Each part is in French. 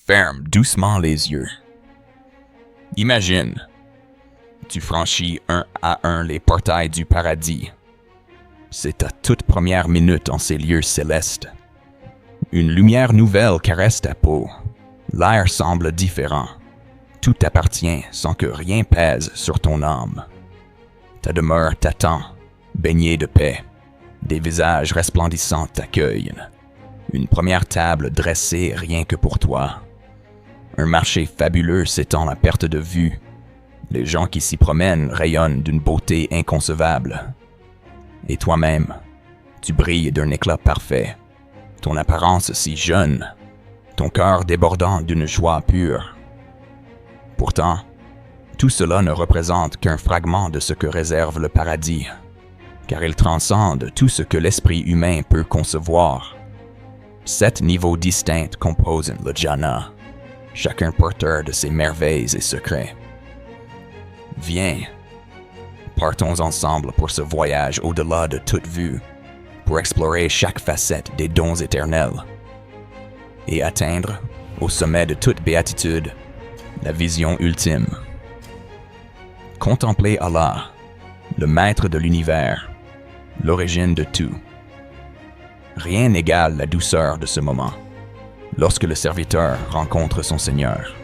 Ferme doucement les yeux. Imagine, tu franchis un à un les portails du paradis. C'est ta toute première minute en ces lieux célestes. Une lumière nouvelle caresse ta peau. L'air semble différent. Tout t'appartient sans que rien pèse sur ton âme. Ta demeure t'attend, baignée de paix. Des visages resplendissants t'accueillent. Une première table dressée rien que pour toi. Un marché fabuleux s'étend à perte de vue. Les gens qui s'y promènent rayonnent d'une beauté inconcevable. Et toi-même, tu brilles d'un éclat parfait. Ton apparence si jeune, ton cœur débordant d'une joie pure. Pourtant, tout cela ne représente qu'un fragment de ce que réserve le paradis, car il transcende tout ce que l'esprit humain peut concevoir. 7 niveaux distincts composent le Jannah, chacun porteur de ses merveilles et secrets. Viens, partons ensemble pour ce voyage au-delà de toute vue, pour explorer chaque facette des dons éternels et atteindre, au sommet de toute béatitude, la vision ultime. Contempler Allah, le maître de l'univers, l'origine de tout. Rien n'égale la douceur de ce moment, lorsque le serviteur rencontre son Seigneur.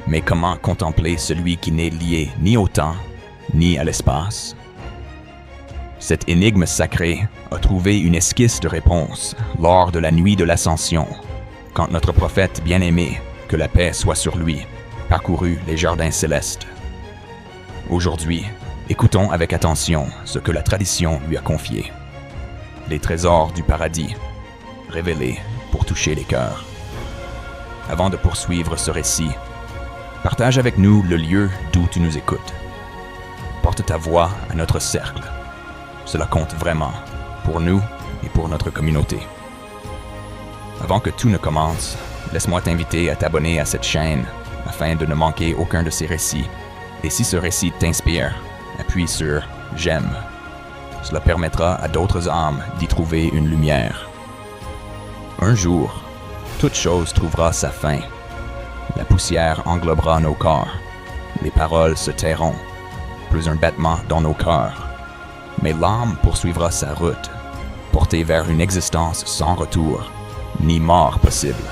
Mais comment contempler celui qui n'est lié ni au temps, ni à l'espace? Cette énigme sacrée a trouvé une esquisse de réponse lors de la nuit de l'Ascension, quand notre prophète bien-aimé, que la paix soit sur lui, parcourut les jardins célestes. Aujourd'hui, écoutons avec attention ce que la tradition lui a confié. Les trésors du paradis, révélés pour toucher les cœurs. Avant de poursuivre ce récit, partage avec nous le lieu d'où tu nous écoutes. Porte ta voix à notre cercle. Cela compte vraiment, pour nous et pour notre communauté. Avant que tout ne commence, laisse-moi t'inviter à t'abonner à cette chaîne afin de ne manquer aucun de ces récits. Et si ce récit t'inspire, appuie sur « J'aime ». Cela permettra à d'autres âmes d'y trouver une lumière. Un jour, toute chose trouvera sa fin. La poussière englobera nos corps. Les paroles se tairont. Plus un battement dans nos cœurs. Mais l'âme poursuivra sa route, portée vers une existence sans retour, ni mort possible.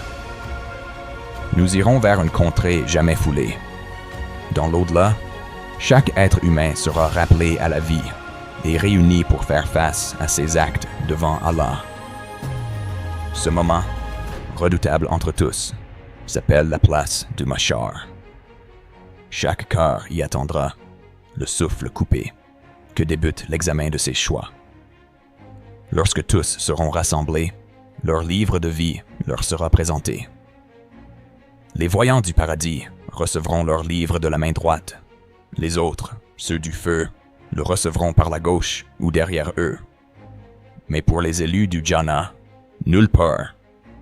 Nous irons vers une contrée jamais foulée. Dans l'au-delà, chaque être humain sera rappelé à la vie et réuni pour faire face à ses actes devant Allah. Ce moment, redoutable entre tous, s'appelle la place du Mahshar. Chaque cœur y attendra, le souffle coupé, que débute l'examen de ses choix. Lorsque tous seront rassemblés, leur livre de vie leur sera présenté. Les voyants du paradis recevront leur livre de la main droite. Les autres, ceux du feu, le recevront par la gauche ou derrière eux. Mais pour les élus du Jannah, nulle peur,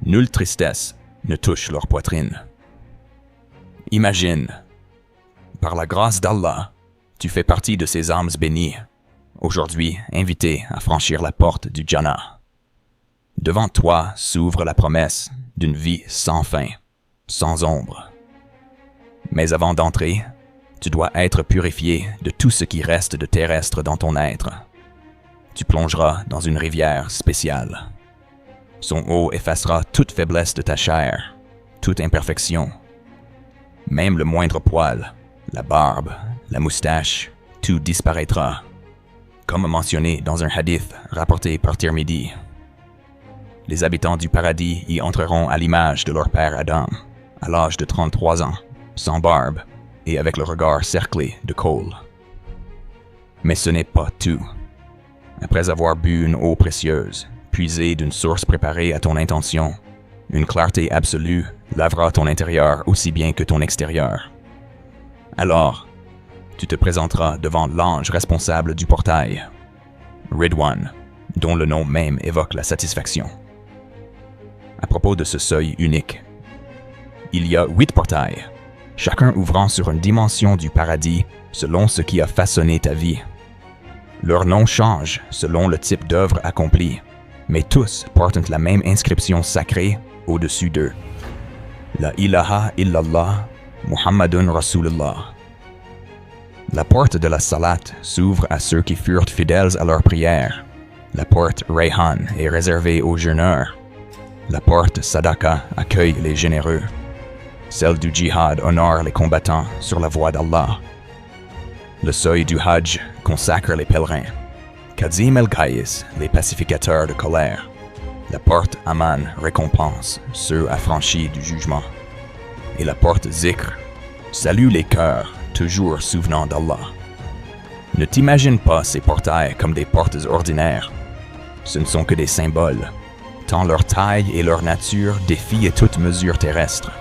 nulle tristesse ne touche leur poitrine. Imagine, par la grâce d'Allah, tu fais partie de ces âmes bénies, aujourd'hui invité à franchir la porte du Jannah. Devant toi s'ouvre la promesse d'une vie sans fin, sans ombre. Mais avant d'entrer, tu dois être purifié de tout ce qui reste de terrestre dans ton être. Tu plongeras dans une rivière spéciale. Son eau effacera toute faiblesse de ta chair, toute imperfection. Même le moindre poil, la barbe, la moustache, tout disparaîtra, comme mentionné dans un hadith rapporté par Tirmidhi. Les habitants du paradis y entreront à l'image de leur père Adam, à l'âge de 33 ans, sans barbe et avec le regard cerclé de colle. Mais ce n'est pas tout. Après avoir bu une eau précieuse, puisée d'une source préparée à ton intention, une clarté absolue lavera ton intérieur aussi bien que ton extérieur. Alors, tu te présenteras devant l'ange responsable du portail, Ridwan, dont le nom même évoque la satisfaction. À propos de ce seuil unique, il y a 8 portails, chacun ouvrant sur une dimension du paradis selon ce qui a façonné ta vie. Leurs noms changent selon le type d'œuvre accomplie, mais tous portent la même inscription sacrée au-dessus d'eux. La ilaha illallah, Muhammadun Rasulullah. La porte de la salat s'ouvre à ceux qui furent fidèles à leur prière. La porte Rayhan est réservée aux jeûneurs. La porte Sadaqa accueille les généreux. Celle du djihad honore les combattants sur la voie d'Allah. Le seuil du Hajj consacre les pèlerins. Kazim el-Khaïs, les pacificateurs de colère. La porte Aman récompense ceux affranchis du jugement. Et la porte Zikr salue les cœurs toujours souvenant d'Allah. Ne t'imagine pas ces portails comme des portes ordinaires. Ce ne sont que des symboles, tant leur taille et leur nature défient toute mesure terrestre.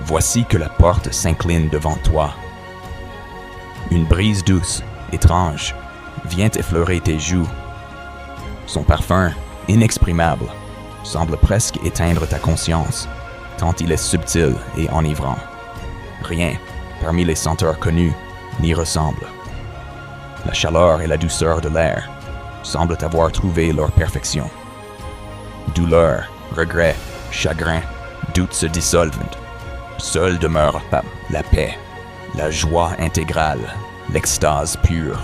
Voici que la porte s'incline devant toi. Une brise douce, étrange, vient effleurer tes joues. Son parfum, inexprimable, semble presque éteindre ta conscience, tant il est subtil et enivrant. Rien, parmi les senteurs connues, n'y ressemble. La chaleur et la douceur de l'air semblent avoir trouvé leur perfection. Douleur, regret, chagrin, doute se dissolvent. Seule demeure la paix, la joie intégrale, l'extase pure.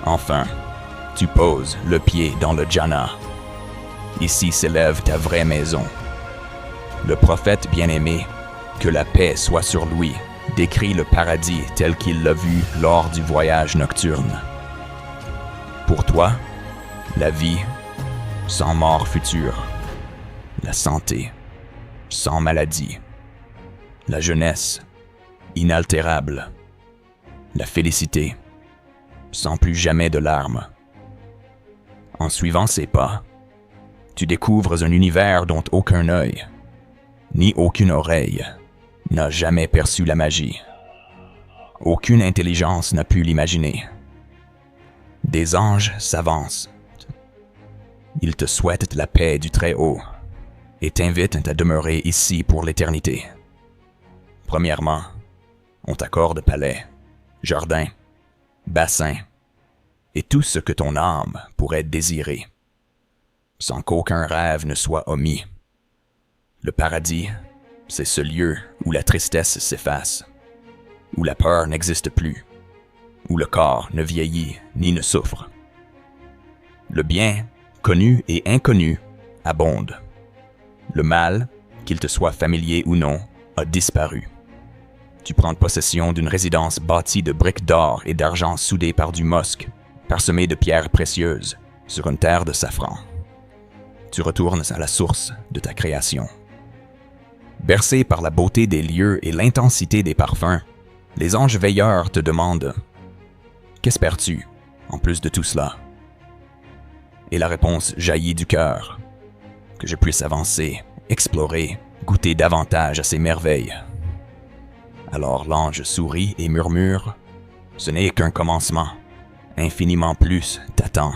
Enfin, tu poses le pied dans le Jannah. Ici s'élève ta vraie maison. Le prophète bien-aimé, que la paix soit sur lui, décrit le paradis tel qu'il l'a vu lors du voyage nocturne. Pour toi, la vie, sans mort future, la santé, sans maladie, la jeunesse, inaltérable, la félicité, sans plus jamais de larmes. En suivant ses pas, tu découvres un univers dont aucun œil, ni aucune oreille, n'a jamais perçu la magie. Aucune intelligence n'a pu l'imaginer. Des anges s'avancent. Ils te souhaitent la paix du Très-Haut et t'invitent à demeurer ici pour l'éternité. Premièrement, on t'accorde palais, jardin, bassin et tout ce que ton âme pourrait désirer, sans qu'aucun rêve ne soit omis. Le paradis, c'est ce lieu où la tristesse s'efface, où la peur n'existe plus, où le corps ne vieillit ni ne souffre. Le bien, connu et inconnu, abonde. Le mal, qu'il te soit familier ou non, a disparu. Tu prends possession d'une résidence bâtie de briques d'or et d'argent soudées par du mosque, parsemée de pierres précieuses, sur une terre de safran. Tu retournes à la source de ta création. Bercé par la beauté des lieux et l'intensité des parfums, les anges veilleurs te demandent « Qu'espères-tu, en plus de tout cela ?» Et la réponse jaillit du cœur. Que je puisse avancer, explorer, goûter davantage à ces merveilles. Alors l'ange sourit et murmure « Ce n'est qu'un commencement, infiniment plus t'attend. »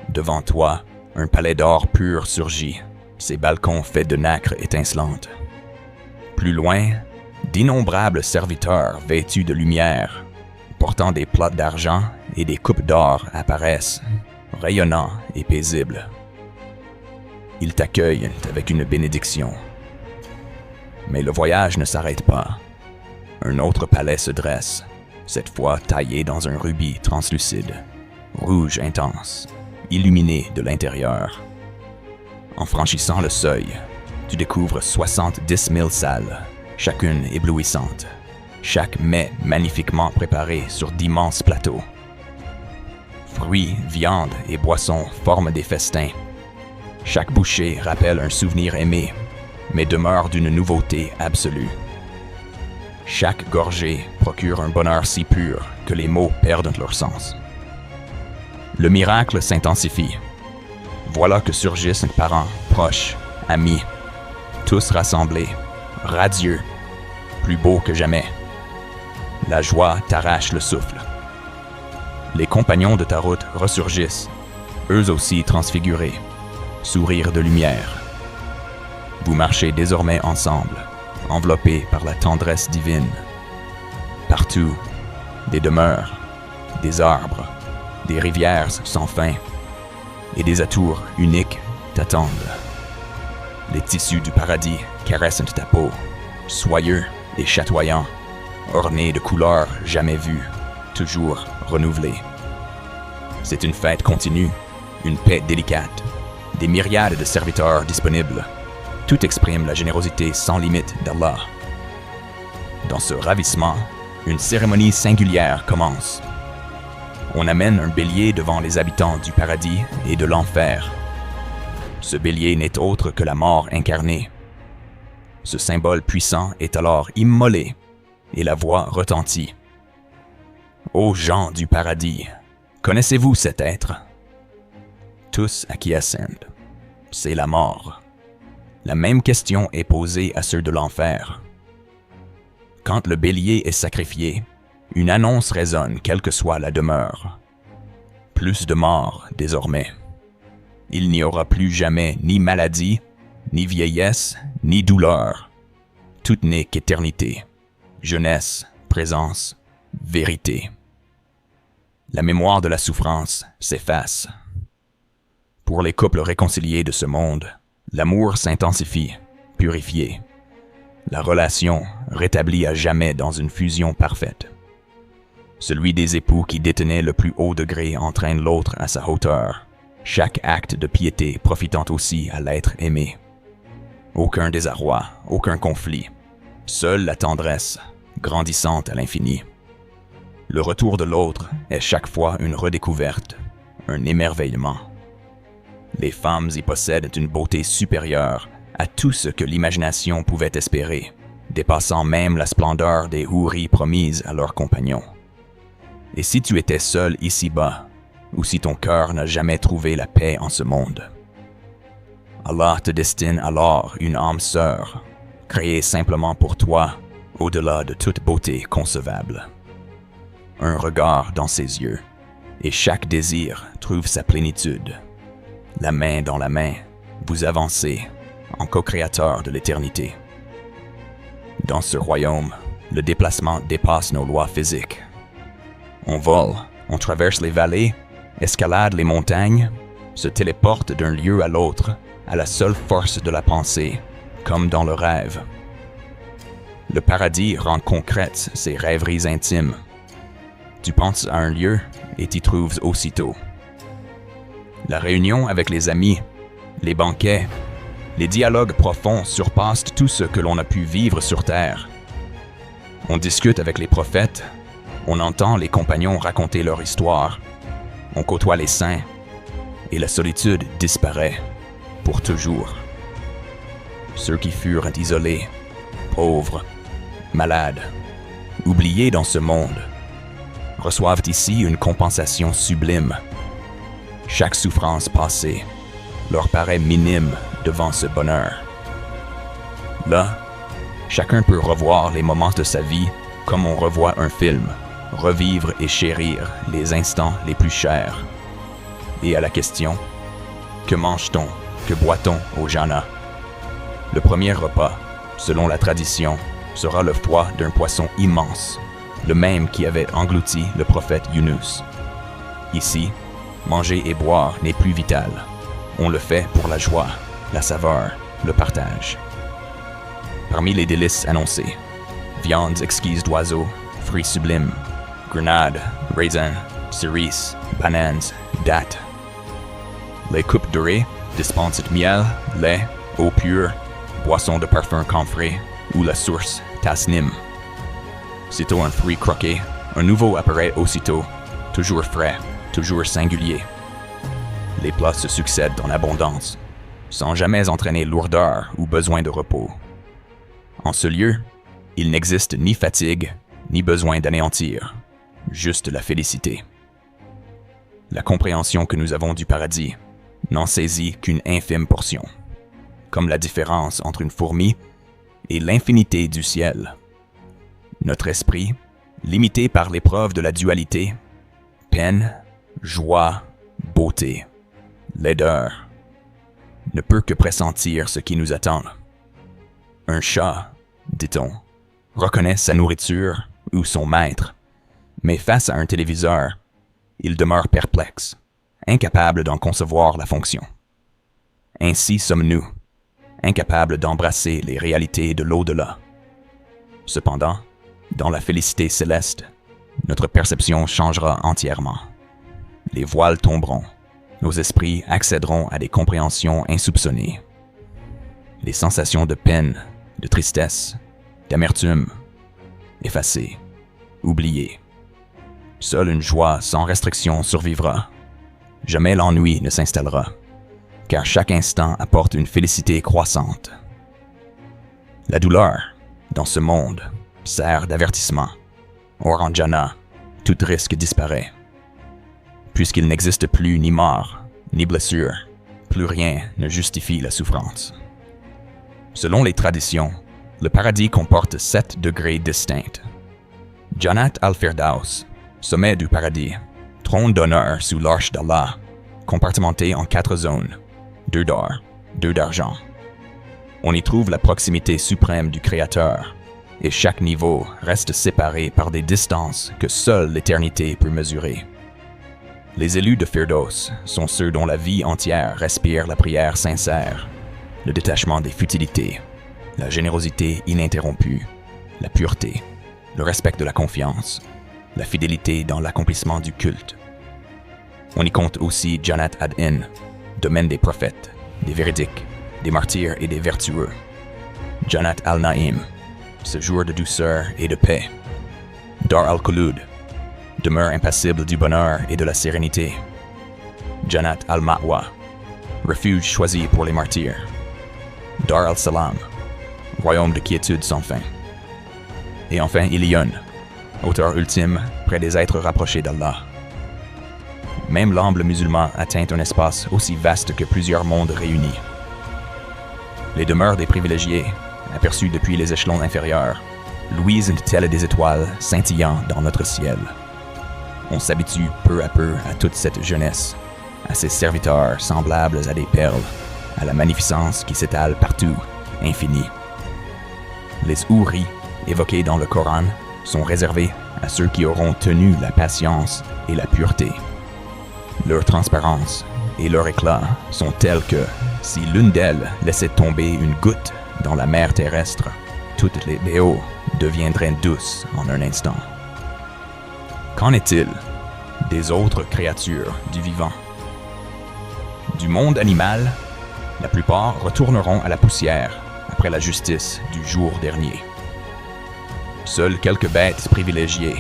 Devant toi, un palais d'or pur surgit, ses balcons faits de nacre étincelante. Plus loin, d'innombrables serviteurs vêtus de lumière, portant des plats d'argent et des coupes d'or apparaissent, rayonnants et paisibles. Ils t'accueillent avec une bénédiction. Mais le voyage ne s'arrête pas. Un autre palais se dresse, cette fois taillé dans un rubis translucide, rouge intense, illuminé de l'intérieur. En franchissant le seuil, tu découvres 70 000 salles, chacune éblouissante, chaque mets magnifiquement préparé sur d'immenses plateaux. Fruits, viandes et boissons forment des festins. Chaque bouchée rappelle un souvenir aimé, mais demeure d'une nouveauté absolue. Chaque gorgée procure un bonheur si pur que les mots perdent leur sens. Le miracle s'intensifie. Voilà que surgissent parents, proches, amis, tous rassemblés, radieux, plus beaux que jamais. La joie t'arrache le souffle. Les compagnons de ta route ressurgissent, eux aussi transfigurés, sourires de lumière. Vous marchez désormais ensemble, enveloppés par la tendresse divine. Partout, des demeures, des arbres, des rivières sans fin, et des atours uniques t'attendent. Les tissus du paradis caressent ta peau, soyeux et chatoyants, ornés de couleurs jamais vues, toujours renouvelées. C'est une fête continue, une paix délicate, des myriades de serviteurs disponibles. Tout exprime la générosité sans limite d'Allah. Dans ce ravissement, une cérémonie singulière commence. On amène un bélier devant les habitants du paradis et de l'enfer. Ce bélier n'est autre que la mort incarnée. Ce symbole puissant est alors immolé et la voix retentit. Ô gens du paradis, connaissez-vous cet être? Tous acquiescent. C'est la mort. La même question est posée à ceux de l'enfer. Quand le bélier est sacrifié, une annonce résonne quelle que soit la demeure. Plus de morts désormais. Il n'y aura plus jamais ni maladie, ni vieillesse, ni douleur. Tout n'est qu'éternité, jeunesse, présence, vérité. La mémoire de la souffrance s'efface. Pour les couples réconciliés de ce monde, l'amour s'intensifie, purifié. La relation rétablie à jamais dans une fusion parfaite. Celui des époux qui détenait le plus haut degré entraîne l'autre à sa hauteur, chaque acte de piété profitant aussi à l'être aimé. Aucun désarroi, aucun conflit, seule la tendresse, grandissante à l'infini. Le retour de l'autre est chaque fois une redécouverte, un émerveillement. Les femmes y possèdent une beauté supérieure à tout ce que l'imagination pouvait espérer, dépassant même la splendeur des houris promises à leurs compagnons. Et si tu étais seul ici-bas, ou si ton cœur n'a jamais trouvé la paix en ce monde, Allah te destine alors une âme sœur, créée simplement pour toi, au-delà de toute beauté concevable. Un regard dans ses yeux, et chaque désir trouve sa plénitude. La main dans la main, vous avancez en co-créateur de l'éternité. Dans ce royaume, le déplacement dépasse nos lois physiques. On vole, on traverse les vallées, escalade les montagnes, se téléporte d'un lieu à l'autre à la seule force de la pensée, comme dans le rêve. Le paradis rend concrètes ces rêveries intimes. Tu penses à un lieu et t'y trouves aussitôt. La réunion avec les amis, les banquets, les dialogues profonds surpassent tout ce que l'on a pu vivre sur Terre. On discute avec les prophètes, on entend les compagnons raconter leur histoire, on côtoie les saints, et la solitude disparaît pour toujours. Ceux qui furent isolés, pauvres, malades, oubliés dans ce monde, reçoivent ici une compensation sublime. Chaque souffrance passée leur paraît minime devant ce bonheur. Là, chacun peut revoir les moments de sa vie comme on revoit un film, revivre et chérir les instants les plus chers. Et à la question, que mange-t-on, que boit-on au Jannah? Le premier repas, selon la tradition, sera le foie d'un poisson immense, le même qui avait englouti le prophète Yunus. Ici, manger et boire n'est plus vital. On le fait pour la joie, la saveur, le partage. Parmi les délices annoncés, viandes exquises d'oiseaux, fruits sublimes, grenades, raisins, cerises, bananes, dattes. Les coupes dorées dispensent miel, lait, eau pure, boissons de parfum camphré ou la source tasnim. Sitôt un fruit croqué, un nouveau apparaît aussitôt, toujours frais, toujours singulier. Les plats se succèdent en abondance, sans jamais entraîner lourdeur ou besoin de repos. En ce lieu, il n'existe ni fatigue, ni besoin d'anéantir, juste la félicité. La compréhension que nous avons du paradis n'en saisit qu'une infime portion, comme la différence entre une fourmi et l'infinité du ciel. Notre esprit, limité par l'épreuve de la dualité, peine, joie, beauté, laideur, ne peut que pressentir ce qui nous attend. Un chat, dit-on, reconnaît sa nourriture ou son maître, mais face à un téléviseur, il demeure perplexe, incapable d'en concevoir la fonction. Ainsi sommes-nous. incapables d'embrasser les réalités de l'au-delà. Cependant, dans la félicité céleste, notre perception changera entièrement. Les voiles tomberont, nos esprits accéderont à des compréhensions insoupçonnées. Les sensations de peine, de tristesse, d'amertume, effacées, oubliées. Seule une joie sans restriction survivra. Jamais l'ennui ne s'installera, car chaque instant apporte une félicité croissante. La douleur, dans ce monde, sert d'avertissement. Oranjana, tout risque disparaît. Puisqu'il n'existe plus ni mort, ni blessure, plus rien ne justifie la souffrance. Selon les traditions, le paradis comporte 7 degrés distincts. Jannat al-Firdaus, sommet du paradis, trône d'honneur sous l'arche d'Allah, compartimenté en 4 zones, 2 d'or, 2 d'argent. On y trouve la proximité suprême du Créateur, et chaque niveau reste séparé par des distances que seule l'éternité peut mesurer. Les élus de Firdaus sont ceux dont la vie entière respire la prière sincère, le détachement des futilités, la générosité ininterrompue, la pureté, le respect de la confiance, la fidélité dans l'accomplissement du culte. On y compte aussi Jannat ad-In, domaine des prophètes, des véridiques, des martyrs et des vertueux. Jannat al-Naïm, séjour de douceur et de paix. Dar al-Khulud, demeure impassible du bonheur et de la sérénité. Jannat al-Ma'wa, refuge choisi pour les martyrs. Dar al-Salam, royaume de quiétude sans fin. Et enfin Ilion, hauteur ultime près des êtres rapprochés d'Allah. Même l'amble musulman atteint un espace aussi vaste que plusieurs mondes réunis. Les demeures des privilégiés, aperçues depuis les échelons inférieurs, luisent telles des étoiles scintillant dans notre ciel. On s'habitue peu à peu à toute cette jeunesse, à ces serviteurs semblables à des perles, à la magnificence qui s'étale partout, infinie. Les houris, évoqués dans le Coran, sont réservés à ceux qui auront tenu la patience et la pureté. Leur transparence et leur éclat sont tels que, si l'une d'elles laissait tomber une goutte dans la mer terrestre, toutes les béaux deviendraient douces en un instant. Qu'en est-il des autres créatures du vivant? Du monde animal, la plupart retourneront à la poussière après la justice du jour dernier. Seules quelques bêtes privilégiées,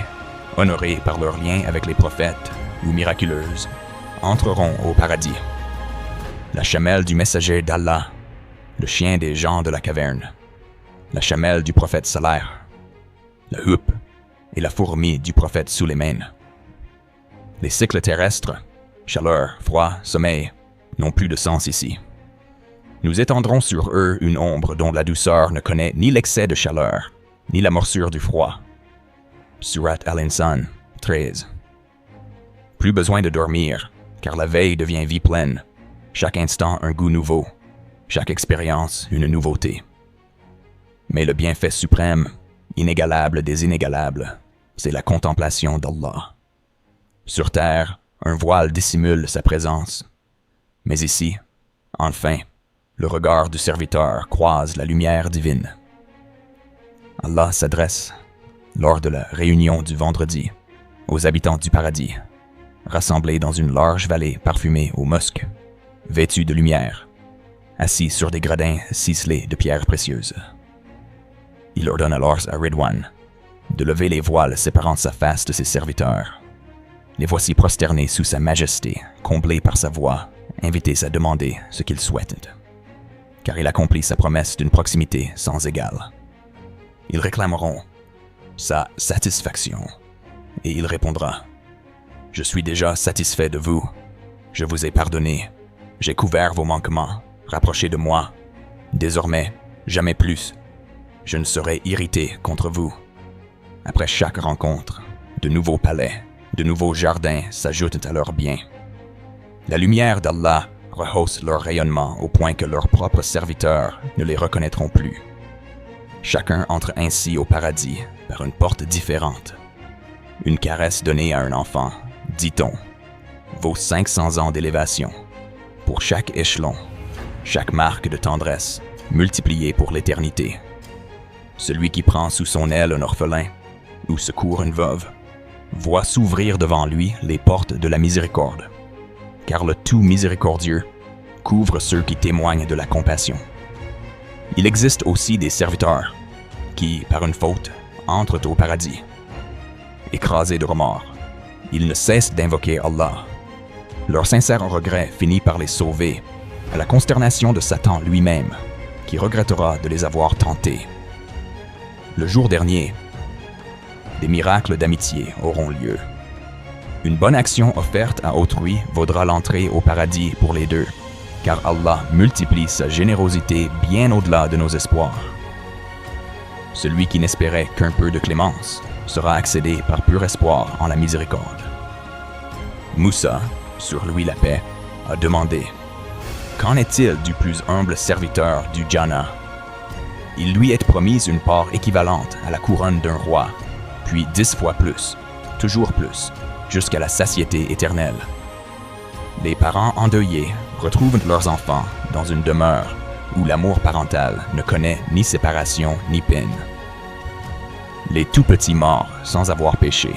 honorées par leur lien avec les prophètes ou miraculeuses, entreront au paradis. La chamelle du messager d'Allah, le chien des gens de la caverne, la chamelle du prophète Saleh, la huppe et la fourmi du prophète Sulayman. Les cycles terrestres, chaleur, froid, sommeil, n'ont plus de sens ici. Nous étendrons sur eux une ombre dont la douceur ne connaît ni l'excès de chaleur, ni la morsure du froid. Surat Al-Insan 13. Plus besoin de dormir, car la veille devient vie pleine, chaque instant un goût nouveau, chaque expérience une nouveauté. Mais le bienfait suprême, inégalable des inégalables, c'est la contemplation d'Allah. Sur terre, un voile dissimule sa présence. Mais ici, enfin, le regard du serviteur croise la lumière divine. Allah s'adresse, lors de la réunion du vendredi, aux habitants du paradis, rassemblés dans une large vallée parfumée au musc, vêtus de lumière, assis sur des gradins ciselés de pierres précieuses. Il ordonne alors à Ridwan de lever les voiles séparant sa face de ses serviteurs. Les voici prosternés sous sa majesté, comblés par sa voix, invités à demander ce qu'ils souhaitent, car il accomplit sa promesse d'une proximité sans égale. Ils réclameront sa satisfaction, et il répondra « Je suis déjà satisfait de vous, je vous ai pardonné, j'ai couvert vos manquements, rapprochez de moi, désormais, jamais plus, je ne serai irrité contre vous. » Après chaque rencontre, de nouveaux palais, de nouveaux jardins s'ajoutent à leurs biens. La lumière d'Allah rehausse leur rayonnement au point que leurs propres serviteurs ne les reconnaîtront plus. Chacun entre ainsi au paradis par une porte différente. Une caresse donnée à un enfant, dit-on, vaut 500 ans d'élévation. Pour chaque échelon, chaque marque de tendresse, multiplié pour l'éternité. Celui qui prend sous son aile un orphelin ou secourt une veuve voit s'ouvrir devant lui les portes de la miséricorde, car le tout miséricordieux couvre ceux qui témoignent de la compassion. Il existe aussi des serviteurs qui, par une faute, entrent au paradis. Écrasés de remords, ils ne cessent d'invoquer Allah. Leur sincère regret finit par les sauver, à la consternation de Satan lui-même, qui regrettera de les avoir tentés. Le jour dernier, des miracles d'amitié auront lieu. Une bonne action offerte à autrui vaudra l'entrée au paradis pour les deux, car Allah multiplie sa générosité bien au-delà de nos espoirs. Celui qui n'espérait qu'un peu de clémence sera accédé par pur espoir en la miséricorde. Moussa, sur lui la paix, a demandé « Qu'en est-il du plus humble serviteur du Jannah ?» Il lui est promise une part équivalente à la couronne d'un roi, puis 10 fois plus, toujours plus, jusqu'à la satiété éternelle. Les parents endeuillés retrouvent leurs enfants dans une demeure où l'amour parental ne connaît ni séparation ni peine. Les tout-petits morts sans avoir péché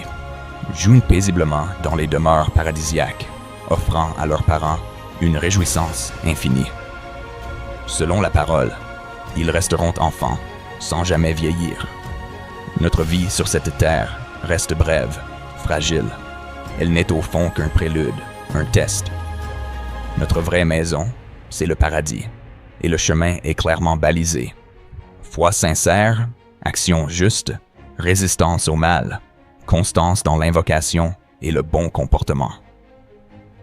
jouent paisiblement dans les demeures paradisiaques, offrant à leurs parents une réjouissance infinie. Selon la parole, ils resteront enfants, sans jamais vieillir. Notre vie sur cette terre reste brève, fragile. Elle n'est au fond qu'un prélude, un test. Notre vraie maison, c'est le paradis, et le chemin est clairement balisé. Foi sincère, action juste, résistance au mal, constance dans l'invocation et le bon comportement.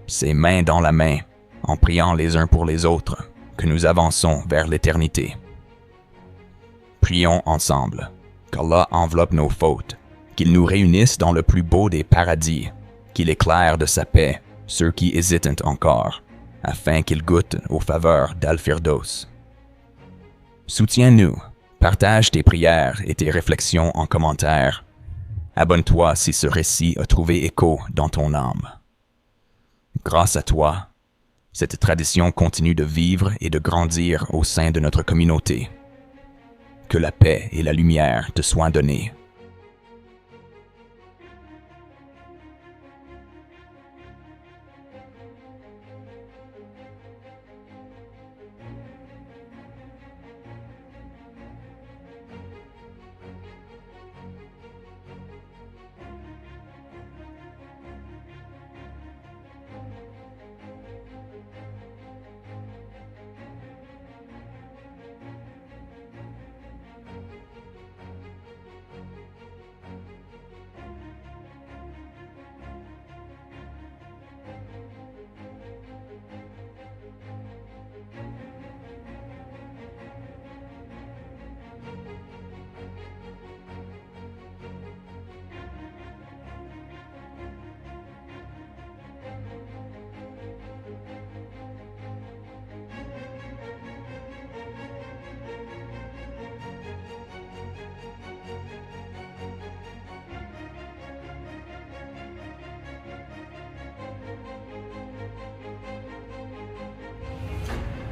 C'est main dans la main, en priant les uns pour les autres, que nous avançons vers l'éternité. Prions ensemble, qu'Allah enveloppe nos fautes, qu'il nous réunisse dans le plus beau des paradis, qu'il éclaire de sa paix ceux qui hésitent encore, afin qu'ils goûtent aux faveurs d'Al-Firdaus. Soutiens-nous, partage tes prières et tes réflexions en commentaire. Abonne-toi si ce récit a trouvé écho dans ton âme. Grâce à toi, cette tradition continue de vivre et de grandir au sein de notre communauté. Que la paix et la lumière te soient données.